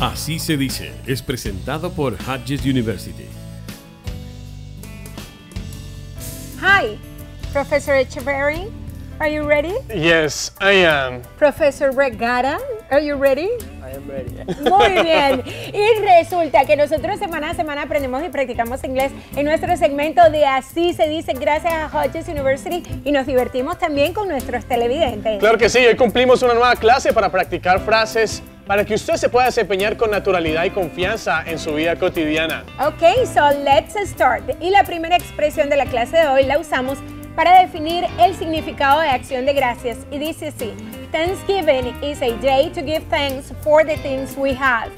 Así se dice, es presentado por Hodges University. Hi, Professor Echeverry, are you ready? Yes, I am. Professor Regata, are you ready? I am ready. Muy bien. Y resulta que nosotros semana a semana aprendemos y practicamos inglés en nuestro segmento de Así se dice gracias a Hodges University y nos divertimos también con nuestros televidentes. Claro que sí, hoy cumplimos una nueva clase para practicar frases para que usted se pueda desempeñar con naturalidad y confianza en su vida cotidiana. Ok, so let's start. Y la primera expresión de la clase de hoy la usamos para definir el significado de acción de gracias y dice así: Thanksgiving is a day to give thanks for the things we have.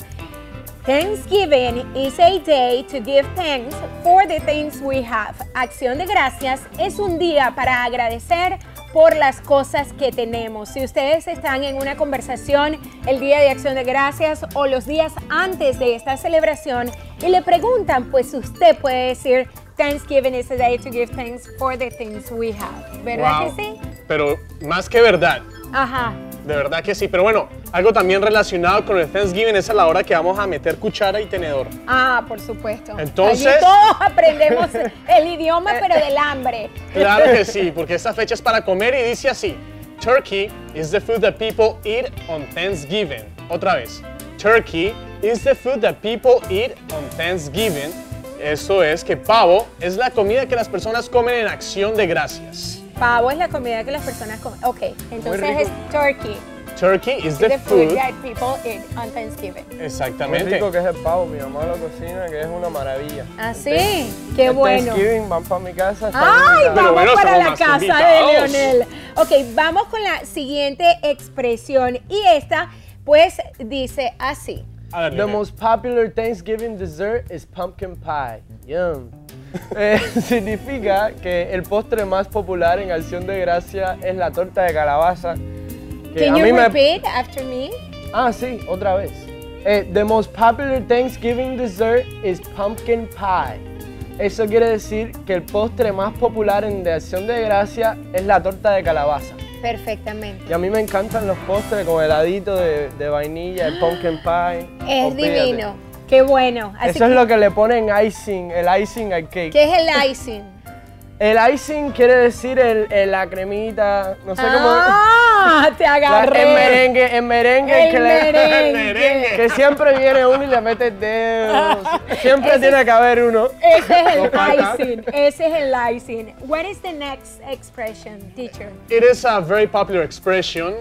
Thanksgiving is a day to give thanks for the things we have. Acción de gracias es un día para agradecer por las cosas que tenemos. Si ustedes están en una conversación el día de acción de gracias o los días antes de esta celebración y le preguntan, pues usted puede decir Thanksgiving is a day to give thanks for the things we have. ¿Verdad Wow. que sí? Pero más que verdad, Ajá. de verdad que sí. Pero bueno, algo también relacionado con el Thanksgiving es a la hora que vamos a meter cuchara y tenedor. Ah, por supuesto. Entonces- Allí todos aprendemos el idioma, pero del hambre. Claro que sí, porque esta fecha es para comer y dice así: Turkey is the food that people eat on Thanksgiving. Otra vez. Turkey is the food that people eat on Thanksgiving. Eso es que pavo es la comida que las personas comen en acción de gracias. Pavo es la comida que las personas comen. Ok, entonces rico. es turkey. Turkey is the The food food. that people eat on Thanksgiving. Muy Exactamente. rico que es el pavo, mi mamá lo cocina, que es una maravilla. Ah, sí, qué bueno. Thanksgiving, van para mi casa. están ¡Ay, invitados. vamos bueno, para somos la más que casa de invitados. Leonel! Ok, vamos con la siguiente expresión y esta pues dice así. A ver, The Leonel. most popular Thanksgiving dessert is pumpkin pie. Yum. Significa que el postre más popular en Acción de Gracia es la torta de calabaza. Que Can a mí you me- repeat after me? Ah, sí, otra vez. The most popular Thanksgiving dessert is pumpkin pie. Eso quiere decir que el postre más popular en de Acción de Gracia es la torta de calabaza. Perfectamente. Y a mí me encantan los postres con heladito de vainilla, el pumpkin pie. Es Olvídate. divino. Qué bueno. Así Eso es que, lo que le ponen icing, el icing al cake. ¿qué es el icing? El icing quiere decir la cremita, no sé Ah, te cómo. agarré. El merengue El que merengue. que siempre viene uno y le mete el dedo. Siempre Ese- tiene que haber uno. Ese es No el falta. icing. Ese es el icing. What is the next expression, teacher? It is a very popular expression,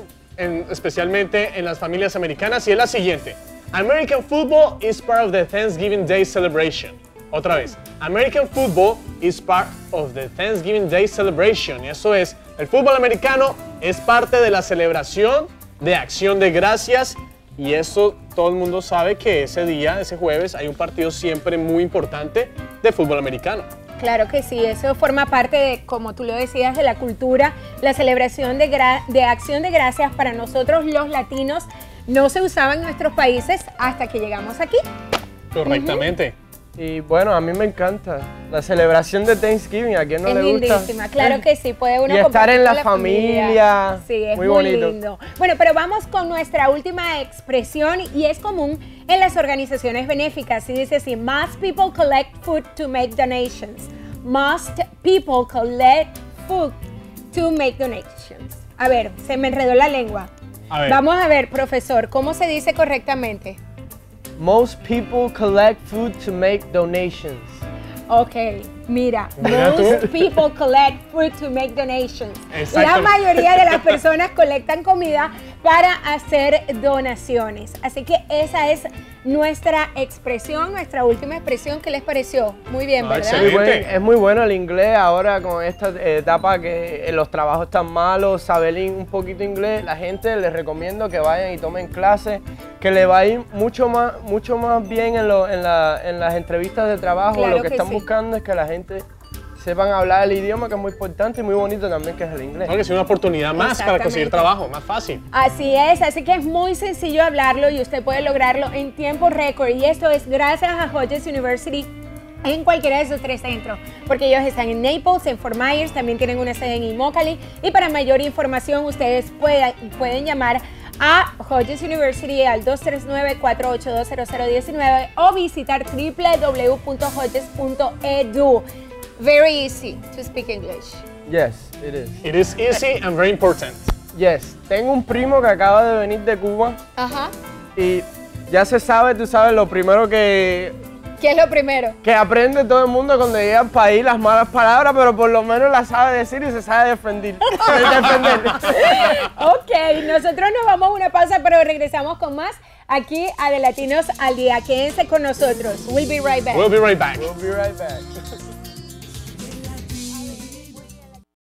especialmente en las familias americanas, y es la siguiente: American football is part of the Thanksgiving Day celebration. Otra vez, American football is part of the Thanksgiving Day celebration. Y eso es, el fútbol americano es parte de la celebración de Acción de Gracias. Y eso todo el mundo sabe que ese día, ese jueves, hay un partido siempre muy importante de fútbol americano. Claro que sí, eso forma parte de, como tú lo decías, de la cultura, la celebración de Acción de Gracias para nosotros los latinos no se usaba en nuestros países hasta que llegamos aquí. Correctamente. Y bueno, a mí me encanta la celebración de Thanksgiving. ¿A quién no Es le gusta? lindísima, claro que sí, puede uno Y estar compartir en la con familia, Sí, es muy, muy bonito. lindo. Bueno, pero vamos con nuestra última expresión y es común en las organizaciones benéficas. Y dice así: Must people collect food to make donations. Must people collect food to make donations. A ver, se me enredó la lengua. A ver. Vamos a ver, profesor, ¿cómo se dice correctamente? Most people collect food to make donations. Ok, mira, Mira tú. most people collect food to make donations. Exacto. La mayoría de las personas colectan comida para hacer donaciones. Así que esa es nuestra expresión, nuestra última expresión. ¿Qué les pareció? Muy bien, Ah, ¿verdad? excelente. Es muy bueno el inglés ahora con esta etapa que los trabajos están malos, saber un poquito inglés. La gente les recomiendo que vayan y tomen clases, que le va a ir mucho más bien en las entrevistas de trabajo. Claro Lo que que están sí. buscando es que la gente sepan hablar el idioma, que es muy importante y muy bonito también, que es el inglés. Porque es una oportunidad más para conseguir Exactamente. trabajo, más fácil. Así es, así que es muy sencillo hablarlo y usted puede lograrlo en tiempo récord. Y esto es gracias a Hodges University en cualquiera de sus 3 centros, porque ellos están en Naples, en Fort Myers, también tienen una sede en Immokalee. Y para mayor información ustedes pueden llamar a Hodges University al 239-482-0019 o visitar www.hodges.edu. Very easy to speak English. Yes, it is. It is easy and very important. Yes, tengo un primo que acaba de venir de Cuba Ajá. y ya se sabe, tú sabes, lo primero que ¿Qué es lo primero? aprende todo el mundo cuando llega al país, las malas palabras, pero por lo menos las sabe decir y se sabe defender. Ok, nosotros nos vamos a una pausa, pero regresamos con más aquí a De Latinos al Día. Quédense con nosotros. We'll be right back. We'll be right back. We'll be right back.